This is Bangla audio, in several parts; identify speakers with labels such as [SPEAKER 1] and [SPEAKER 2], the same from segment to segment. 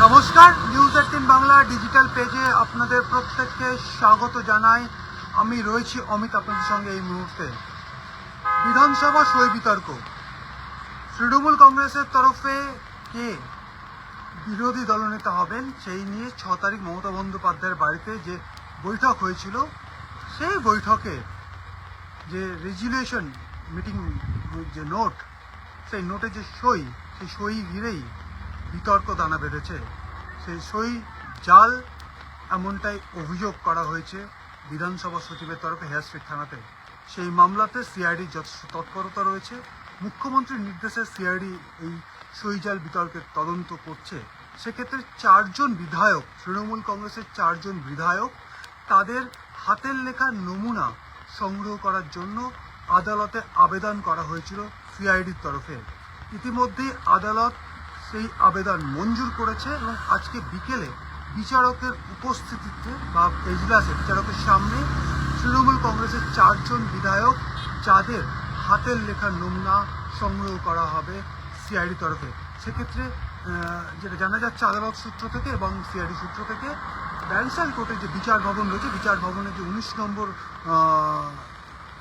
[SPEAKER 1] নমস্কার, নিউজ 18 বাংলা ডিজিটাল পেজে আপনাদের প্রত্যেককে স্বাগত জানাই। আমি রয়েছি অমিত আপনাদের সঙ্গে এই মুহূর্তে। বিধানসভা সই বিতর্ক, তৃণমূল কংগ্রেসের তরফে কে বিরোধী দলনেতা হবেন সেই নিয়ে 6 তারিখ মমতা বন্দ্যোপাধ্যায়ের বাড়িতে যে বৈঠক হয়েছিল, সেই বৈঠকে যে রেজুলেশন মিটিং যে নোট, সেই নোটে যে সই, সেই সই ঘিরেই বিতর্ক দানা বেঁধেছে। সেই সই জাল এমনটাই অভিযোগ করা হয়েছে বিধানসভা সচিবের তরফে হেয়ার স্ট্রিট থানাতে। সেই মামলাতে সিআইডির যথেষ্ট তৎপরতা রয়েছে। মুখ্যমন্ত্রীর নির্দেশে সিআইডি এই সই জাল বিতর্কের তদন্ত করছে। সেক্ষেত্রে 4 জন বিধায়ক, তৃণমূল কংগ্রেসের 4 জন বিধায়ক, তাদের হাতের লেখা নমুনা সংগ্রহ করার জন্য আদালতে আবেদন করা হয়েছিল সিআইডির তরফে। ইতিমধ্যেই আদালত সেই আবেদন মঞ্জুর করেছে এবং আজকে বিকেলে বিচারকের উপস্থিতিতে বা এজলাসে বিচারকের সামনে তৃণমূল কংগ্রেসের 4 জন বিধায়ক, যাদের হাতের লেখার নমুনা সংগ্রহ করা হবে সিআইডি তরফে। সেক্ষেত্রে যেটা জানা যাচ্ছে আদালত সূত্র থেকে এবং সিআইডি সূত্র থেকে, ব্যারিস্টার কোর্টের যে বিচার ভবন রয়েছে, বিচার ভবনের যে 19 নম্বর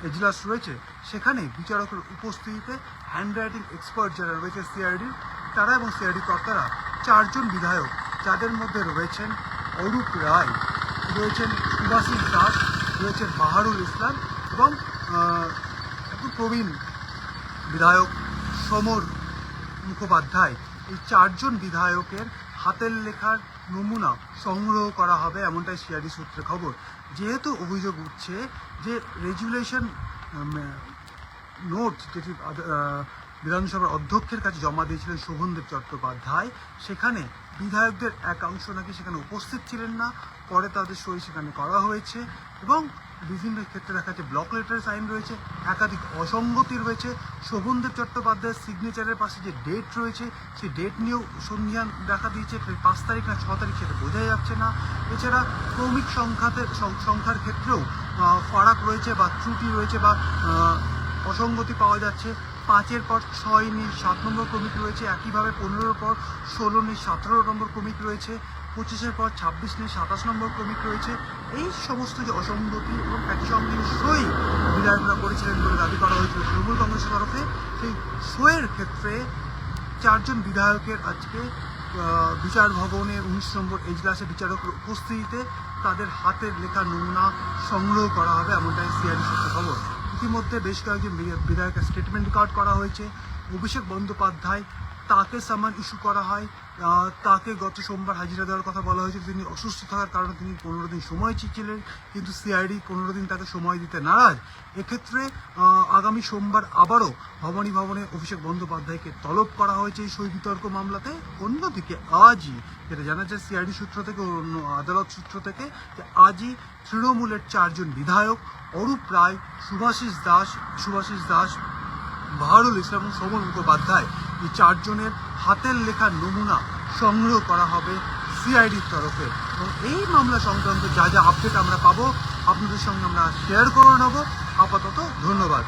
[SPEAKER 1] এজলাস রয়েছে, সেখানে বিচারকের উপস্থিতিতে হ্যান্ডরাইটিং এক্সপার্ট যারা রয়েছে সিআইডির, তারা এবং সিআইডি কর্তারা 4 জন বিধায়ক, যাদের মধ্যে রয়েছেন অরূপ রায়, রয়েছেন সুভাষিস দাস, রয়েছেন বাহারুল ইসলাম এবং একটু প্রবীণ বিধায়ক সমর মুখোপাধ্যায়, এই 4 জন বিধায়কের হাতের লেখার নমুনা সংগ্রহ করা হবে এমনটাই সিআইডি সূত্রে খবর। যেহেতু অভিযোগ উঠছে যে রেজুলেশন নোট যেটি বিধানসভার অধ্যক্ষের কাছে জমা দিয়েছিলেন শোভনদেব চট্টোপাধ্যায়, সেখানে বিধায়কদের একাংশ নাকি সেখানে উপস্থিত ছিলেন না, পরে তাদের সই সেখানে করা হয়েছে এবং বিভিন্ন ক্ষেত্রে দেখা যাচ্ছে ব্লক লেটার সাইন রয়েছে, একাধিক অসঙ্গতি রয়েছে। শোভনদেব চট্টোপাধ্যায়ের সিগনেচারের পাশে যে ডেট রয়েছে, সেই ডেট নিয়েও সন্ধিহান দেখা দিয়েছে, 5 তারিখ না 6 তারিখ সেটা বোঝা যাচ্ছে না। এছাড়া ক্রমিক সংখ্যার ক্ষেত্রেও ফারাক রয়েছে বা ত্রুটি রয়েছে বা অসঙ্গতি পাওয়া যাচ্ছে। 5-এর পর 6 নিয়ে 7 নম্বর ক্রমিক রয়েছে, একইভাবে 15-এর পর 16 নিয়ে 17 নম্বর ক্রমিক রয়েছে, 25-এর পর 26 নিয়ে 27 নম্বর ক্রমিক রয়েছে। এই সমস্ত যে অসঙ্গতি এবং একই সঙ্গে সই বিধায়করা করেছিলেন বলে দাবি করা হয়েছিল তৃণমূল কংগ্রেসের তরফে, সেই সইয়ের ক্ষেত্রে 4 জন বিধায়কের আজকে বিচার ভবনের 19 নম্বর এজলাসে বিচারকের উপস্থিতিতে তাদের হাতের লেখা নমুনা সংগ্রহ করা হবে এমনটাই সিআইডি সূত্রে খবর। ইতিমধ্যে বেশ কয়েকজন বিধায়কের স্টেটমেন্ট রেকর্ড করা হয়েছে। অভিষেক বন্দ্যোপাধ্যায়, তাকে সামান ইস্যু করা হয়, তাকে গত সোমবার হাজিরা দেওয়ার কথা বলা হয়েছিল। তিনি অসুস্থ থাকার কারণে তিনি 15 দিন সময় চেয়েছিলেন, কিন্তু সিআইডি 15 দিন তাকে সময় দিতে নারাজ। এক্ষেত্রে আগামী সোমবার আবারও ভবানী ভবনে অভিষেক বন্দ্যোপাধ্যায়কে তলব করা হয়েছে এই সই বিতর্ক মামলাতে। অন্যদিকে আজই যেটা জানা যায় সিআইডি সূত্র থেকে, অন্য আদালত সূত্র থেকে, যে আজই তৃণমূলের 4 জন বিধায়ক অরূপ রায়, সুভাষিস দাস, বাহারুল ইসলাম এবং সমর মুখোপাধ্যায়, এই 4 জনের হাতের লেখার নমুনা সংগ্রহ করা হবে সিআইডির তরফে। এবং এই মামলা সংক্রান্ত যা যা আপডেট আমরা পাবো আপনাদের সঙ্গে আমরা শেয়ার করে নেব। আপাতত ধন্যবাদ।